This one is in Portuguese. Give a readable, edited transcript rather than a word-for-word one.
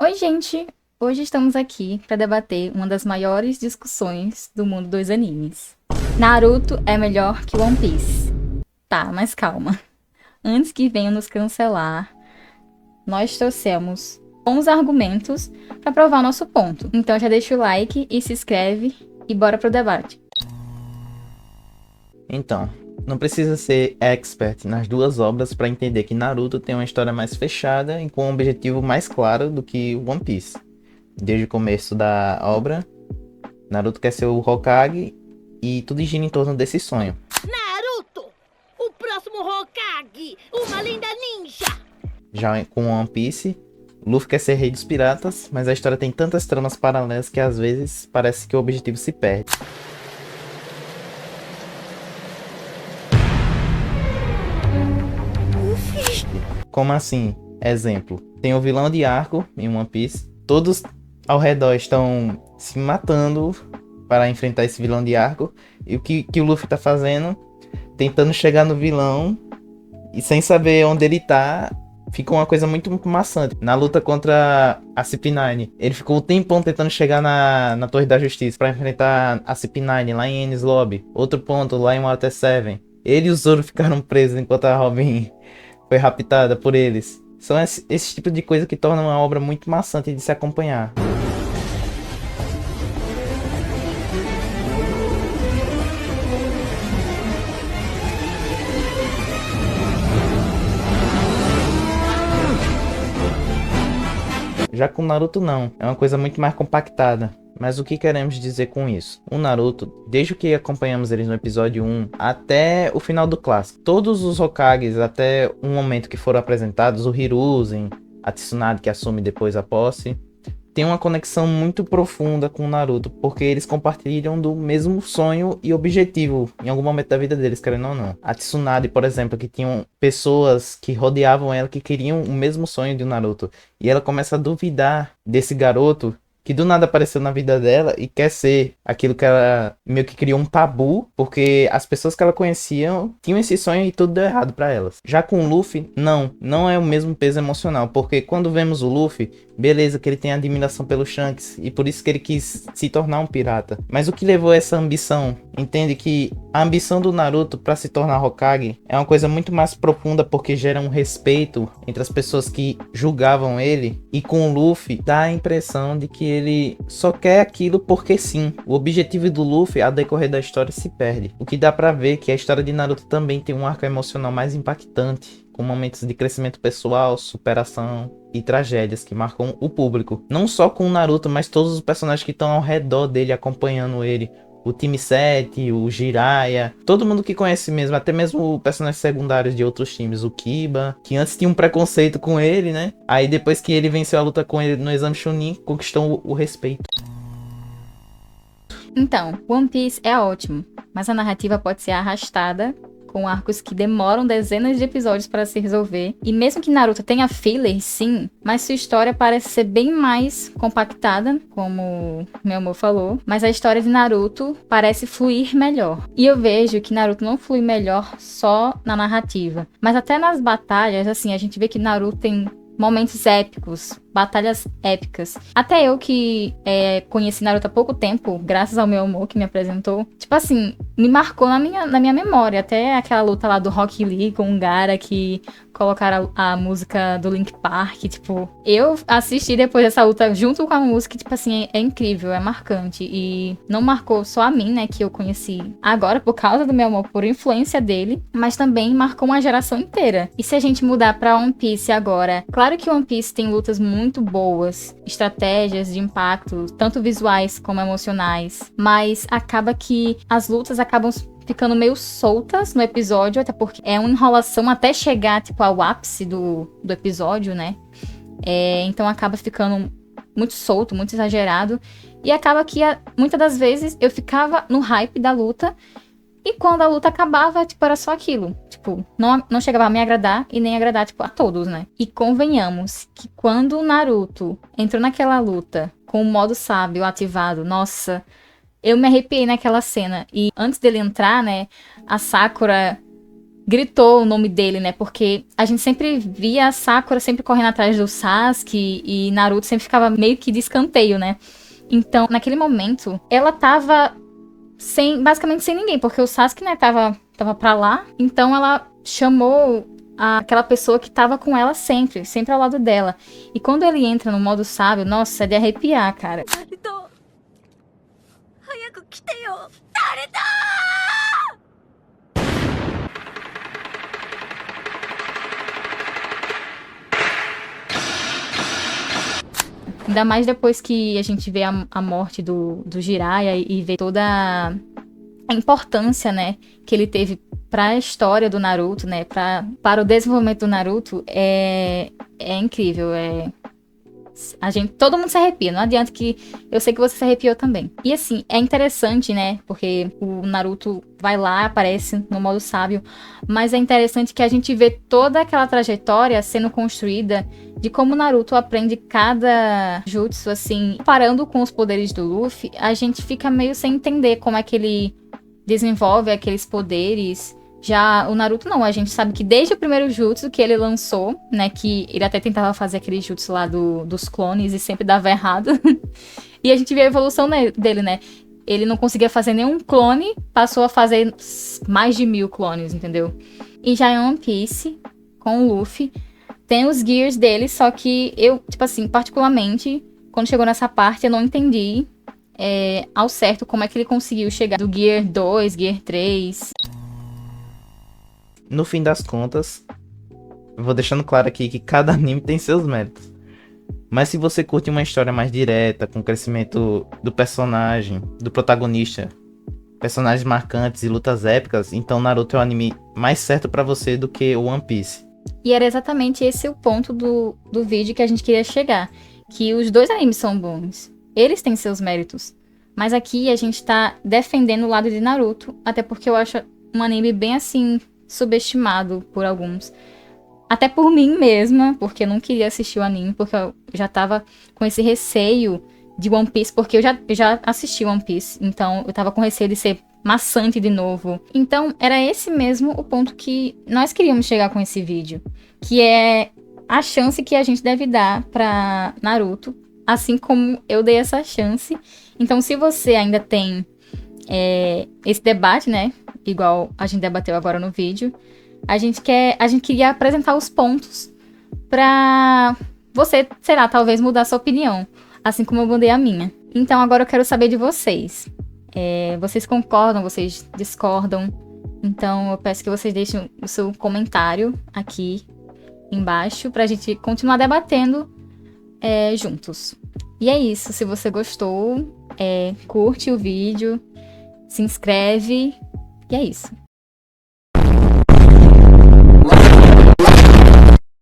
Oi, gente! Hoje estamos aqui para debater uma das maiores discussões do mundo dos animes. Naruto é melhor que One Piece. Tá, mas calma. Antes que venham nos cancelar, nós trouxemos bons argumentos para provar o nosso ponto. Então já deixa o like e se inscreve e bora pro debate. Então, não precisa ser expert nas duas obras para entender que Naruto tem uma história mais fechada e com um objetivo mais claro do que One Piece. Desde o começo da obra, Naruto quer ser o Hokage e tudo gira em torno desse sonho. Naruto! O próximo Hokage! Uma lenda ninja! Já com One Piece, Luffy quer ser rei dos piratas, mas a história tem tantas tramas paralelas que às vezes parece que o objetivo se perde. Como assim? Exemplo, tem o vilão de arco em One Piece, todos ao redor estão se matando para enfrentar esse vilão de arco, e o que o Luffy tá fazendo? Tentando chegar no vilão, e sem saber onde ele tá, fica uma coisa muito maçante. Na luta contra a CP9, ele ficou um tempão tentando chegar na Torre da Justiça para enfrentar a CP9 lá em Enies Lobby. Outro ponto, lá em Water 7. Ele e o Zoro ficaram presos enquanto a Robin foi raptada por eles. São esse tipo de coisa que torna uma obra muito maçante de se acompanhar. Já com Naruto não, é uma coisa muito mais compactada. Mas o que queremos dizer com isso? O Naruto, desde o que acompanhamos eles no episódio 1 até o final do clássico, todos os Hokages até o momento que foram apresentados, o Hiruzen, a Tsunade que assume depois a posse, tem uma conexão muito profunda com o Naruto, porque eles compartilham do mesmo sonho e objetivo em algum momento da vida deles, querendo ou não. A Tsunade, por exemplo, que tinham pessoas que rodeavam ela que queriam o mesmo sonho de Naruto, e ela começa a duvidar desse garoto que do nada apareceu na vida dela e quer ser aquilo que ela meio que criou um tabu, porque as pessoas que ela conhecia tinham esse sonho e tudo deu errado pra elas. Já com o Luffy, não é o mesmo peso emocional, porque quando vemos o Luffy, beleza que ele tem admiração pelo Shanks e por isso que ele quis se tornar um pirata. Mas o que levou a essa ambição? Entende que a ambição do Naruto para se tornar Hokage é uma coisa muito mais profunda, porque gera um respeito entre as pessoas que julgavam ele, e com o Luffy dá a impressão de que ele só quer aquilo porque sim. O objetivo do Luffy ao decorrer da história se perde. O que dá pra ver que a história de Naruto também tem um arco emocional mais impactante, com momentos de crescimento pessoal, superação e tragédias que marcam o público. Não só com o Naruto, mas todos os personagens que estão ao redor dele acompanhando ele. O time 7, o Jiraiya, todo mundo que conhece mesmo, até mesmo personagens secundários de outros times, o Kiba, que antes tinha um preconceito com ele, né? Aí depois que ele venceu a luta com ele no exame Chunin, conquistou o respeito. Então, One Piece é ótimo, mas a narrativa pode ser arrastada, com arcos que demoram dezenas de episódios para se resolver. E mesmo que Naruto tenha filler, sim, mas sua história parece ser bem mais compactada, como meu amor falou. Mas a história de Naruto parece fluir melhor. E eu vejo que Naruto não flui melhor só na narrativa, mas até nas batalhas, assim, a gente vê que Naruto tem momentos épicos, batalhas épicas. Até eu que conheci Naruto há pouco tempo, graças ao meu amor que me apresentou, tipo assim, me marcou na minha memória. Até aquela luta lá do Rock Lee com o Gaara, que colocaram a música do Link Park, tipo, eu assisti depois dessa luta junto com a música, tipo assim, é incrível, é marcante. E não marcou só a mim, né, que eu conheci agora por causa do meu amor, por influência dele, mas também marcou uma geração inteira. E se a gente mudar pra One Piece agora, claro que One Piece tem lutas muito boas, estratégias de impacto, tanto visuais como emocionais, mas acaba que as lutas acabam ficando meio soltas no episódio, até porque é uma enrolação até chegar, tipo, ao ápice do episódio, né? Então acaba ficando muito solto, muito exagerado, e acaba que muitas das vezes eu ficava no hype da luta, e quando a luta acabava, tipo, era só aquilo. Tipo, não chegava a me agradar e nem agradar, tipo, a todos, né? E convenhamos que quando o Naruto entrou naquela luta com o modo sábio ativado, nossa, eu me arrepiei naquela cena. E antes dele entrar, né, a Sakura gritou o nome dele, né? Porque a gente sempre via a Sakura sempre correndo atrás do Sasuke e Naruto sempre ficava meio que de escanteio, né? Então, naquele momento, ela tava basicamente sem ninguém, porque o Sasuke, né, tava pra lá. Então ela chamou aquela pessoa que tava com ela sempre ao lado dela. E quando ele entra no modo sábio, nossa, é de arrepiar, cara. Naruto! Hayaku kite yo! Naruto! Ainda mais depois que a gente vê a morte do Jiraiya e vê toda a importância, né, que ele teve pra história do Naruto, né, para o desenvolvimento do Naruto, é incrível, todo mundo se arrepia, não adianta que eu sei que você se arrepiou também. E assim, é interessante, né, porque o Naruto vai lá, aparece no modo sábio, mas é interessante que a gente vê toda aquela trajetória sendo construída de como o Naruto aprende cada jutsu, assim, comparando com os poderes do Luffy, a gente fica meio sem entender como é que ele desenvolve aqueles poderes. Já o Naruto não, a gente sabe que desde o primeiro jutsu que ele lançou, né, que ele até tentava fazer aquele jutsu lá dos clones e sempre dava errado. E a gente vê a evolução dele, né? Ele não conseguia fazer nenhum clone, passou a fazer mais de 1000 clones, entendeu? E já em One Piece, com o Luffy, tem os gears dele, só que eu, tipo assim, particularmente, quando chegou nessa parte, eu não entendi ao certo como é que ele conseguiu chegar do Gear 2, Gear 3. No fim das contas, vou deixando claro aqui que cada anime tem seus méritos. Mas se você curte uma história mais direta, com o crescimento do personagem, do protagonista, personagens marcantes e lutas épicas, então Naruto é o anime mais certo pra você do que One Piece. E era exatamente esse o ponto do vídeo que a gente queria chegar. Que os dois animes são bons. Eles têm seus méritos. Mas aqui a gente tá defendendo o lado de Naruto. Até porque eu acho um anime bem assim, subestimado por alguns. Até por mim mesma, porque eu não queria assistir o anime. Porque eu já tava com esse receio de One Piece. Porque eu já assisti One Piece. Então eu tava com receio de ser maçante de novo. Então, era esse mesmo o ponto que nós queríamos chegar com esse vídeo. Que é a chance que a gente deve dar pra Naruto. Assim como eu dei essa chance. Então, se você ainda tem esse debate, né? Igual a gente debateu agora no vídeo. A gente queria apresentar os pontos pra você, será, talvez mudar sua opinião. Assim como eu mudei a minha. Então, agora eu quero saber de vocês. Vocês concordam, vocês discordam? Então eu peço que vocês deixem o seu comentário aqui embaixo pra gente continuar debatendo juntos. E é isso, se você gostou, curte o vídeo, se inscreve e é isso.